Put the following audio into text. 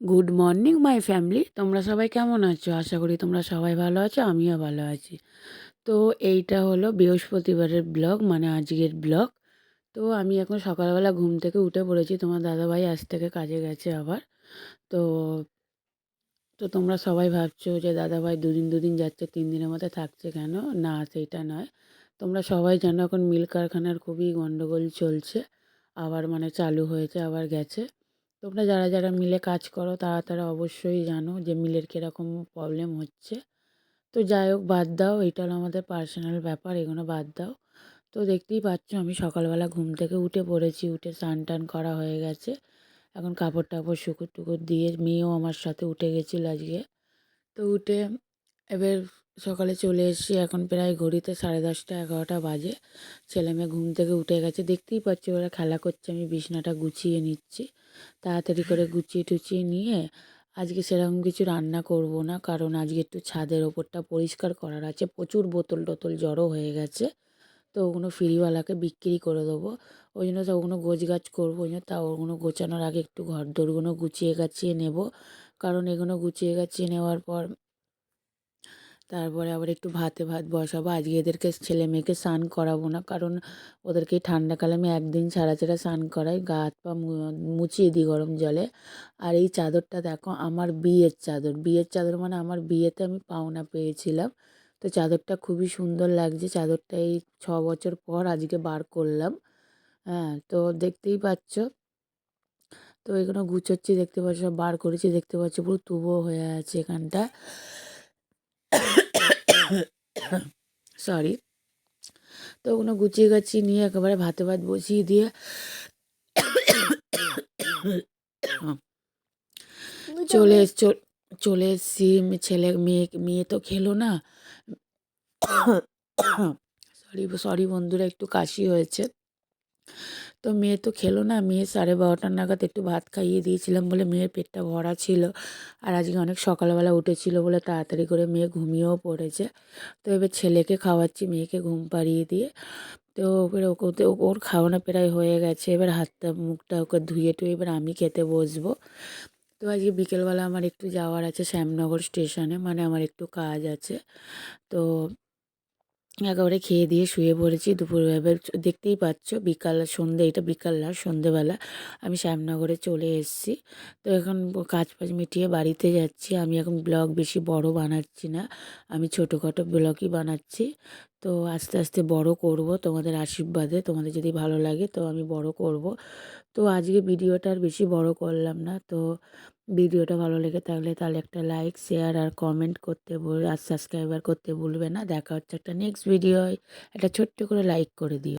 Good morning my family, তোমরা সবাই কেমন আছো? আশা করি তোমরা সবাই ভালো আছো, আমিও ভালো আছি। তো এইটা হলো বৃহস্পতিবারের ব্লগ, মানে আজকের ব্লগ। তো আমি এখন সকালবেলা ঘুম থেকে উঠে পড়েছি, তোমার দাদাভাই আজ থেকে কাজে গেছে আবার। তো তো তোমরা সবাই ভাবছো যে দাদাভাই দুদিন দুদিন যাচ্ছে, 3 দিনের মধ্যে থাকছে কেন? না, সেইটা নয়। তোমরা সবাই জানো এখন মিল কারখানার খুবই গন্ডগোল চলছে, আবার মানে চালু হয়েছে, আবার গেছে। তোমরা যারা যারা মিলে কাজ করো তারা তারা অবশ্যই জানো যে মিলের কীরকম প্রবলেম হচ্ছে। তো যাই হোক, বাদ দাও, এটা হলো আমাদের পার্সোনাল ব্যাপার, এগুলো বাদ দাও। তো দেখতেই পাচ্ছ আমি সকালবেলা ঘুম থেকে উঠে পড়েছি, উঠে স্নান টান করা হয়ে গেছে। এখন কাপড় টাপড় শুকুর টুকুর দিয়ে মেয়েও আমার সাথে উঠে গেছিলো আজকে। তো উঠে এবার সকালে চলে এসেছি, এখন প্রায় ঘড়িতে 10:30 11টা বাজে। ছেলে মেয়ে ঘুম থেকে উঠে গেছে, দেখতেই পাচ্ছি ওরা খেলা করছে, আমি বিছনাটা গুছিয়ে নিচ্ছি। তাড়াতাড়ি করে গুছিয়ে টুচিয়ে নিয়ে আজকে সেরকম কিছু রান্না করব না, কারণ আজকে একটু ছাদের ওপরটা পরিষ্কার করার আছে, প্রচুর বোতল টোতল জড়ো হয়ে গেছে। তো ওগুলো ফেরিওয়ালাকে বিক্রি করে দেবো। ওই জন্য তো ওগুলো গোছগাছ করবো, ওই জন্য তা ওগুলো গোছানোর আগে একটু ঘর দোরগুলো গুছিয়ে গাছিয়ে নেব। কারণ এগুলো গুছিয়ে গাছিয়ে নেওয়ার পর তারপরে আবার একটু ভাত বসাবো। আজকে এদেরকে ছেলে মেয়েকে স্নান করাবো না, কারণ ওদেরকে ঠান্ডাকালে আমি একদিন ছাড়া ছাড়া স্নান করাই, গা হাত পা মুছিয়ে দিই গরম জলে। আর এই চাদরটা দেখো, আমার বিয়ের চাদর, বিয়ের চাদর মানে আমার বিয়েতে আমি পাওনা পেয়েছিলাম। তো চাদরটা খুবই সুন্দর লাগছে, চাদরটা এই 6 বছর পর আজকে বার করলাম। হ্যাঁ, তো দেখতেই পাচ্ছ। তো এগুলো গুছোচ্ছি, দেখতে পাচ্ছ সব বার করেছি, দেখতে পাচ্ছ পুরো তুবো হয়ে আছে এখানটা। সরি। তো ওগুলো গুছিয়ে গাছিয়ে নিয়ে একেবারে ভাত বসিয়ে দিয়ে চলে এস- চল- চলে এসছি। ছেলে মেয়ে তো খেলো না। সরি সরি বন্ধুরা, একটু কাশি হয়েছে। তো মেয়ে তো খেলো না, মেয়ে 12:30 নাগাদ একটু ভাত খাইয়ে দিয়েছিলাম বলে মেয়ের পেটটা ভরা ছিল। আর আজকে অনেক সকালবেলা উঠেছিল বলে তাড়াতাড়ি করে মেয়ে ঘুমিয়েও পড়েছে। তো এবার ছেলেকে খাওয়াচ্ছি, মেয়েকে ঘুম পাড়িয়ে দিয়ে। তো এবার ওর খাওয়ানো প্রায় হয়ে গেছে, এবার হাতটা মুখটা ওকে ধুয়ে টুয়ে এবার আমি খেতে বসবো। তো আজকে বিকেলবেলা আমার একটু যাওয়ার আছে শ্যামনগর স্টেশনে, মানে আমার একটু কাজ আছে। তো একেবারে খেয়ে দিয়ে শুয়ে পড়েছি। দুপুরবেলা দেখতেই পাচ্ছ, বিকাল সন্ধে, এটা বিকাল না সন্ধেবেলা আমি শ্যামনগরে চলে এসেছি। তো এখন কাজ ফাজ মিটিয়ে বাড়িতে যাচ্ছি। আমি এখন ব্লগ বেশি বড় বানাচ্ছি না, আমি ছোটোখাটো ব্লগই বানাচ্ছি। তো আস্তে আস্তে বড় করব তোমাদের আশীর্বাদে, তোমাদের যদি ভালো লাগে তো আমি বড় করব। তো আজকে ভিডিওটা আর বেশি বড় করলাম না। তো ভিডিওটা ভালো লেগে থাকলে তাহলে একটা লাইক শেয়ার আর কমেন্ট করতে আর সাবস্ক্রাইবার করতে ভুলবে না। দেখা হচ্ছে একটা নেক্সট ভিডিওয়, একটা ছোট্ট করে লাইক করে দিও।